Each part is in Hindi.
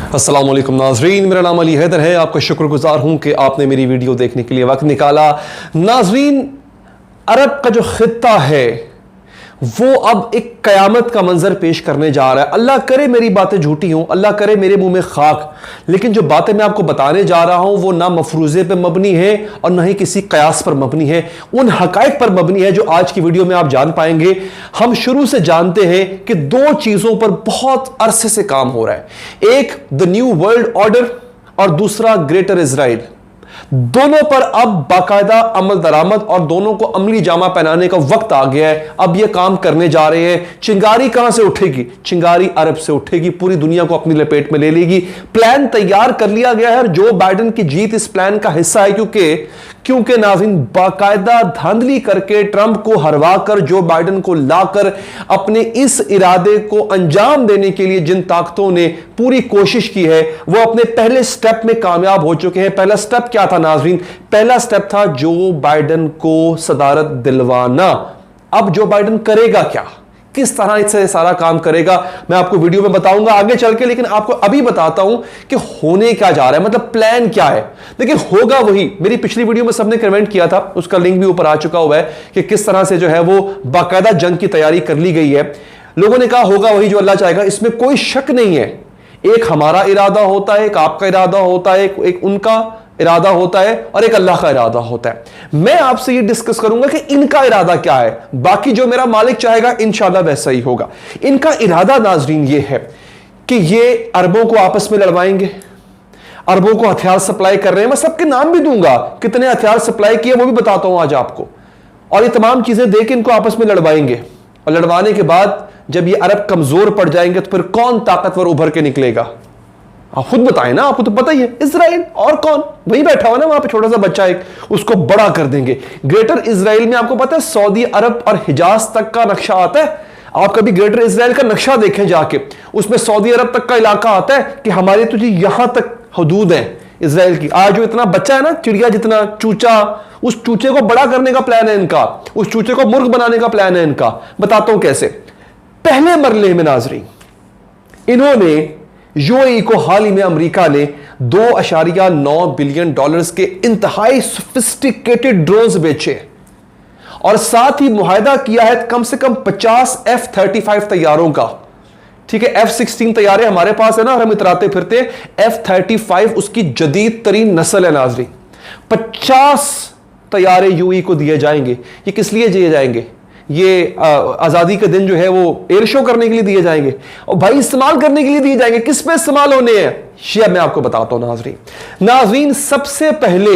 अस्सलाम वालेकुम नाजरीन, मेरा नाम अली हैदर है। आपका शुक्रगुजार हूं कि आपने मेरी वीडियो देखने के लिए वक्त निकाला। नाजरीन, अरब का जो खित्ता है वो अब एक कयामत का मंजर पेश करने जा रहा है। अल्लाह करे मेरी बातें झूठी हों, अल्लाह करे मेरे मुंह में खाक, लेकिन जो बातें मैं आपको बताने जा रहा हूं वो ना मफरूजे पे मबनी है और ना ही किसी कयास पर मबनी है, उन हकायक पर मबनी है जो आज की वीडियो में आप जान पाएंगे। हम शुरू से जानते हैं कि दो चीजों पर बहुत अरसे से काम हो रहा है, एक द न्यू वर्ल्ड ऑर्डर और दूसरा ग्रेटर इजराइल। दोनों पर अब बाकायदा अमल दरामद और दोनों को अमली जामा पहनाने का वक्त आ गया है। अब यह काम करने जा रहे हैं। चिंगारी कहां से उठेगी? चिंगारी अरब से उठेगी, पूरी दुनिया को अपनी लपेट में ले लेगी। प्लान तैयार कर लिया गया है और जो बाइडेन की जीत इस प्लान का हिस्सा है, क्योंकि नाज़रीन बाकायदा धांधली करके ट्रंप को हरवा कर जो बाइडेन को लाकर अपने इस इरादे को अंजाम देने के लिए जिन ताकतों ने पूरी कोशिश की है वो अपने पहले स्टेप में कामयाब हो चुके हैं। पहला स्टेप क्या था नाज़रीन? पहला स्टेप था जो बाइडेन को सदारत दिलवाना। अब जो बाइडेन करेगा क्या, किस तरह इससे सारा काम करेगा, मैं आपको वीडियो में बताऊंगा आगे चल के, लेकिन आपको अभी बताता हूं कि होने क्या जा रहा है, मतलब प्लान क्या है। देखिए, होगा वही, मेरी पिछली वीडियो में सबने कमेंट किया था, उसका लिंक भी ऊपर आ चुका हुआ है कि किस तरह से जो है वो बाकायदा जंग की तैयारी कर ली गई है। लोगों ने कहा होगा वही जो अल्लाह चाहेगा, इसमें कोई शक नहीं है। एक हमारा इरादा होता है, एक आपका इरादा होता है, एक उनका इरादा होता है और एक अल्लाह का इरादा होता है। मैं आपसे ये डिस्कस करूंगा कि इनका इरादा क्या है, बाकी जो मेरा मालिक चाहेगा इंशाल्लाह वैसा ही होगा। इनका इरादा नाजरीन ये है कि ये अरबों को आपस में लड़वाएंगे, अरबों को हथियार सप्लाई कर रहे हैं। मैं सबके नाम भी दूंगा, कितने हथियार सप्लाई किए वो भी बताता हूं आज आपको, और ये तमाम चीजें देके इनको आपस में लड़वाएंगे। और लड़वाने के बाद जब ये अरब कमजोर पड़ जाएंगे तो फिर कौन ताकतवर उभर के निकलेगा? आप खुद बताएं ना, आपको तो पता ही है। इजराइल, और कौन? वही बैठा हुआ ना वहां पे छोटा सा बच्चा एक, उसको बड़ा कर देंगे। ग्रेटर इजराइल में आपको पता है सऊदी अरब और हिजाज तक का नक्शा आता है। आप कभी ग्रेटर इजराइल का नक्शा देखें जाके, उसमें सऊदी अरब तक का इलाका आता है कि हमारी तो जी यहां तक हदूद है इजराइल की। आज जो इतना बच्चा है ना, चिड़िया जितना चूचा, उस चूचे को बड़ा करने का प्लान है इनका, उस चूचे को मुर्ग बनाने का प्लान है इनका। बताता हूं कैसे। पहले मरले में नाजरीन इन्होंने यूएई को हाल ही में अमेरिका ने $2.9 बिलियन के इंतहाई सोफिस्टिकेटेड ड्रोन्स बेचे और साथ ही मुआहदा किया है कम से कम 50 F-35 तैयारों का। ठीक है, F-16 तैयारे हमारे पास है ना और हम इतराते फिरते, F-35 उसकी जदीद तरीन नस्ल है नाजरीन। 50 तैयारे यूएई को दिए जाएंगे। ये किस लिए दिए जाएंगे? ये आज़ादी के दिन जो है वो एयर शो करने के लिए दिए जाएंगे और भाई इस्तेमाल करने के लिए दिए जाएंगे। किस पे इस्तेमाल होने हैं ये मैं आपको बताता हूं नाजरीन। सबसे पहले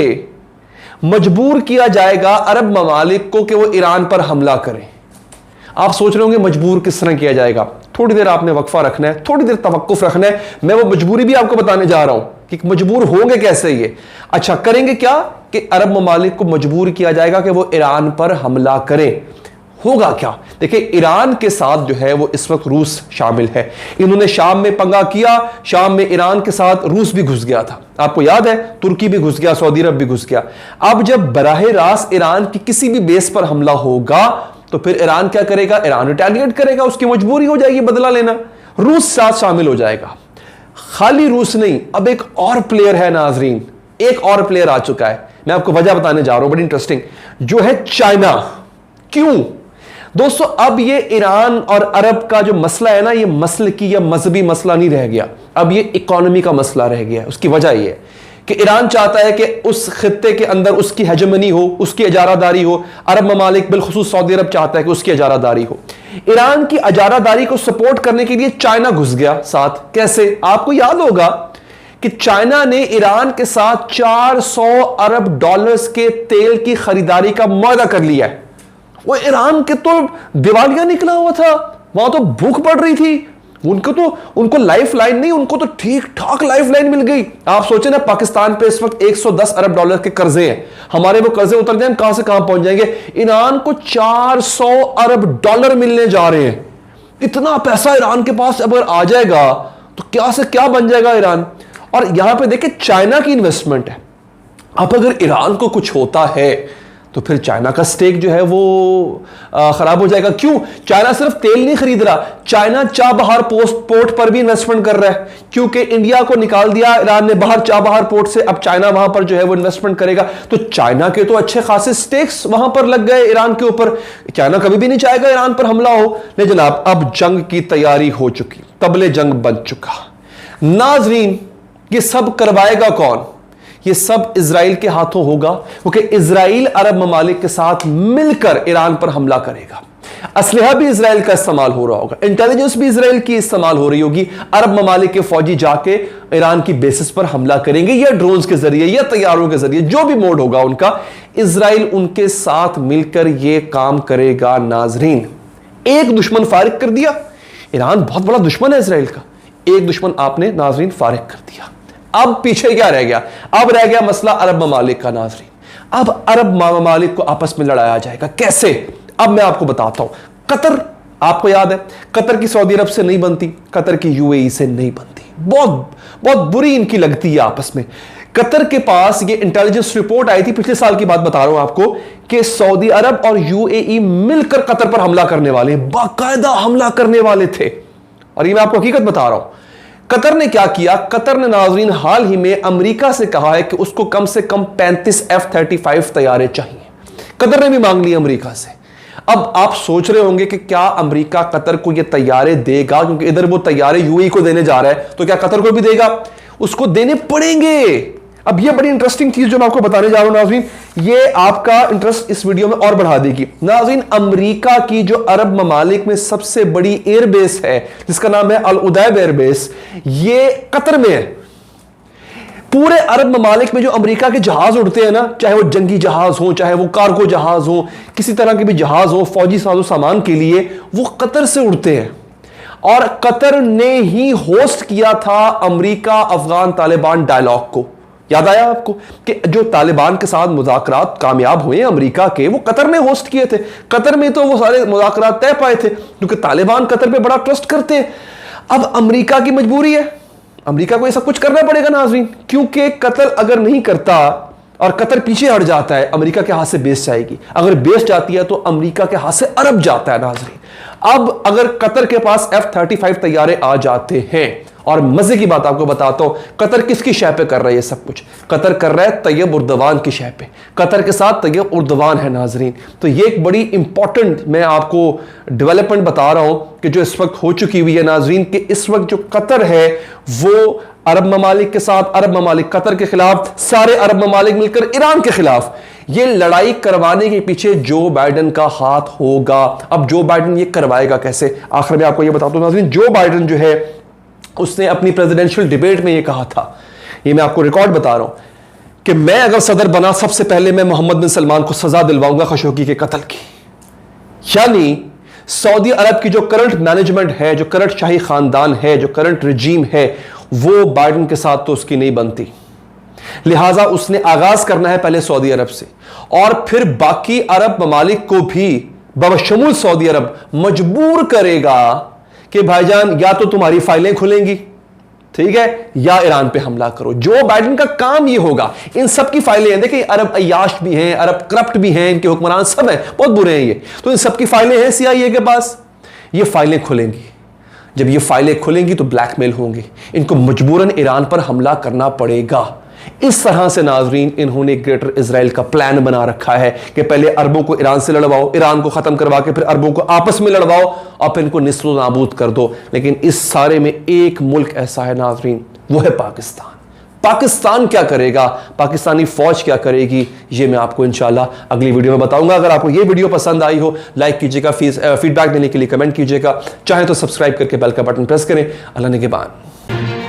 मजबूर किया जाएगा अरब ममालिक को कि वो ईरान पर हमला करें। आप सोच रहे होंगे मजबूर किस तरह किया जाएगा? थोड़ी देर आपने वक्फा रखना है, थोड़ी देर तवक्कुफ रखना है। मैं वो मजबूरी भी आपको बताने जा रहा हूं कि मजबूर होंगे कैसे ये। अच्छा, करेंगे क्या कि अरब ममालिक को मजबूर किया जाएगा कि वो ईरान पर हमला करें। होगा क्या? देखिए, ईरान के साथ जो है वो इस वक्त रूस शामिल है। इन्होंने शाम में पंगा किया, शाम में ईरान के साथ रूस भी घुस गया था, आपको याद है, तुर्की भी घुस गया, सऊदी अरब भी घुस गया। अब जब बराह रास्त ईरान की किसी भी बेस पर हमला होगा तो फिर ईरान क्या करेगा? ईरान रिटेलिएट करेगा, उसकी मजबूरी हो जाएगी बदला लेना। रूस साथ शामिल हो जाएगा। खाली रूस नहीं, अब एक और प्लेयर है नाजरीन, एक और प्लेयर आ चुका है। मैं आपको वजह बताने जा रहा हूं, बड़ी इंटरेस्टिंग, जो है चाइना। क्यों दोस्तों? अब ये ईरान और अरब का जो मसला है ना, ये मसल की या मजहबी मसला नहीं रह गया, अब ये इकोनॉमी का मसला रह गया। उसकी वजह ये है कि ईरान चाहता है कि उस खित्ते के अंदर उसकी हेजेमनी हो, उसकी इजारादारी हो। अरब ममालिक बिलखुसूस सऊदी अरब चाहता है कि उसकी इजारादारी हो। ईरान की इजारादारी को सपोर्ट करने के लिए चाइना घुस गया साथ। कैसे? आपको याद होगा कि चाइना ने ईरान के साथ $400 अरब के तेल की खरीदारी का मुआहदा कर लिया है। वो ईरान के तो दिवालिया निकला हुआ था, वहां तो भूख पड़ रही थी। उनको लाइफ लाइन नहीं, उनको तो ठीक ठाक लाइफ लाइन मिल गई। आप सोचे ना, पाकिस्तान पे इस वक्त $110 अरब के कर्जे हैं, हमारे वो कर्जे उतर जाए कहां से कहां पहुंच जाएंगे। ईरान को $400 अरब मिलने जा रहे हैं। इतना पैसा ईरान के पास अगर आ जाएगा तो क्या से क्या बन जाएगा ईरान। और यहां पे देखिए चाइना की इन्वेस्टमेंट है। अब अगर ईरान को कुछ होता है तो फिर चाइना का स्टेक जो है वो खराब हो जाएगा। क्यों? चाइना सिर्फ तेल नहीं खरीद रहा, चाइना चाबहार पोर्ट पर भी इन्वेस्टमेंट कर रहा है, क्योंकि इंडिया को निकाल दिया ईरान ने बाहर चाबहार पोर्ट से, अब चाइना वहां पर जो है वो इन्वेस्टमेंट करेगा। तो चाइना के तो अच्छे खासे स्टेक्स वहां पर लग गए ईरान के ऊपर। चाइना कभी भी नहीं चाहेगा ईरान पर हमला हो। ले जनाब, अब जंग की तैयारी हो चुकी, तबले जंग बन चुका। नाजरीन, ये सब करवाएगा कौन? ये सब इजराइल के हाथों होगा, क्योंकि इजराइल अरब ममालिक के साथ मिलकर ईरान पर हमला करेगा। असलहा भी इजराइल का इस्तेमाल हो रहा होगा, इंटेलिजेंस भी इजराइल की इस्तेमाल हो रही होगी। अरब ममालिक के फौजी जाके ईरान की बेसिस पर हमला करेंगे, या ड्रोन्स के जरिए या तैयारों के जरिए, जो भी मोड होगा उनका, इजराइल उनके साथ मिलकर यह काम करेगा। नाजरीन, एक दुश्मन फारिग कर दिया, ईरान बहुत बड़ा दुश्मन है इजराइल का, एक दुश्मन आपने नाजरीन फारिग कर दिया। अब पीछे क्या रह गया? अब रह गया मसला अरब ममालिक का। नाजरीन, अब अरब ममालिक को आपस में लड़ाया जाएगा। कैसे? अब मैं आपको बताता हूं। कतर, आपको याद है कतर की सऊदी अरब से नहीं बनती, कतर की यूएई से नहीं बनती, बहुत बहुत बुरी इनकी लगती है आपस में। कतर के पास ये इंटेलिजेंस रिपोर्ट आई थी, पिछले साल की बात बता रहा हूं आपको, कि सऊदी अरब और यूएई मिलकर कतर पर हमला करने वाले, बाकायदा हमला करने वाले थे। और ये मैं आपको हकीकत बता रहा हूं। कतर ने क्या किया? कतर ने नाजरीन हाल ही में अमेरिका से कहा है कि उसको कम से कम 35 F-35 तैयारे चाहिए। कतर ने भी मांग ली अमेरिका से। अब आप सोच रहे होंगे कि क्या अमेरिका कतर को ये तैयारे देगा, क्योंकि इधर वो तैयारे यूएई को देने जा रहा है, तो क्या कतर को भी देगा? उसको देने पड़ेंगे। अब ये बड़ी इंटरेस्टिंग चीज जो मैं आपको बताने जा रहा हूं नाज़रीन, ये आपका इंटरेस्ट इस वीडियो में और बढ़ा देगी। नाज़रीन, अमेरिका की जो अरब ममालिक में सबसे बड़ी एयरबेस है, जिसका नाम है अल उदैब एयरबेस, ये कतर में है। पूरे अरब ममालिक में जो अमेरिका के जहाज उड़ते हैं ना, चाहे वो जंगी जहाज हो, चाहे वो कार्गो जहाज हो, किसी तरह के भी जहाज हो फौजी साजो सामान के लिए, वो कतर से उड़ते हैं। और कतर ने ही होस्ट किया था अमेरिका अफगान तालिबान डायलॉग को। याद आया आपको कि जो तालिबान के साथ मुज़ाकरात कामयाब हुए अमेरिका के, वो कतर ने होस्ट किए थे। कतर में तो वो सारे मुज़ाकरात तय पाए थे, क्योंकि तालिबान कतर पे बड़ा ट्रस्ट करते हैं। अब अमेरिका की मजबूरी है, अमेरिका को ये सब कुछ करना पड़ेगा नाज़रीन, क्योंकि कतर अगर नहीं करता और कतर पीछे हट जाता है, अमेरिका के हाथ से बेस जाएगी। अगर बेस जाती है तो अमेरिका के हाथ से अरब जाता है नाज़रीन। अब अगर कतर के पास F-35 तैयारे आ जाते हैं, और मजे की बात आपको बताता हूं, कतर किसकी शय पे कर रहा है ये सब कुछ? कतर कर रहा है तैयब उर्दवान की शय पे। कतर के साथ तैयब उर्दवान है नाजरीन। तो ये एक बड़ी इंपॉर्टेंट मैं आपको डेवलपमेंट बता रहा हूं कि जो इस वक्त हो चुकी हुई है नाजरीन, कि इस वक्त जो कतर है वो अरब ममालिक के साथ, अरब ममालिक कतर के खिलाफ, सारे अरब ममालिक मिलकर ईरान के खिलाफ, ये लड़ाई करवाने के पीछे जो बाइडेन का हाथ होगा। अब जो बाइडेन ये करवाएगा कैसे? आखिर में आपको ये बताता हूं नाजरीन, जो बाइडेन जो है उसने अपनी प्रेसिडेंशियल डिबेट में ये कहा था, ये मैं आपको रिकॉर्ड बता रहा हूं, कि मैं अगर सदर बना सबसे पहले मैं मोहम्मद बिन सलमान को सजा दिलवाऊंगा खशोगी के कत्ल की। यानी सऊदी अरब की जो करंट मैनेजमेंट है, जो करंट शाही खानदान है, जो करंट रिजीम है, वो बाइडेन के साथ तो उसकी नहीं बनती। लिहाजा उसने आगाज करना है पहले सऊदी अरब से, और फिर बाकी अरब ममालिक को भी बशमूल सऊदी अरब मजबूर करेगा कि भाईजान या तो तुम्हारी फाइलें खुलेंगी, ठीक है, या ईरान पे हमला करो। जो बाइडेन का काम ये होगा। इन सब की फाइलें हैं, देखिए अरब अय्याश भी हैं, अरब करप्ट भी हैं, इनके हुक्मरान सब हैं, बहुत बुरे हैं ये, तो इन सब की फाइलें हैं CIA के पास। ये फाइलें खुलेंगी, जब ये फाइलें खुलेंगी तो ब्लैकमेल होंगे, इनको मजबूरन ईरान पर हमला करना पड़ेगा। इस तरह से नाजरीन इन्होंने ग्रेटर इजराइल का प्लान बना रखा है कि पहले अरबों को ईरान से लड़वाओ, ईरान को खत्म करवा के फिर अरबों को आपस में लड़वाओ, और फिर इनको निस्लो नाबूद कर दो। लेकिन इस सारे में एक मुल्क ऐसा है नाजरीन, वो है पाकिस्तान। पाकिस्तान क्या करेगा, पाकिस्तानी फौज क्या करेगी, ये मैं आपको इंशाल्लाह अगली वीडियो में बताऊंगा। अगर आपको ये वीडियो पसंद आई हो, लाइक कीजिएगा, फीडबैक देने के लिए कमेंट कीजिएगा, चाहे तो सब्सक्राइब करके बेल का बटन प्रेस करें। अल्लाह ने के बाद।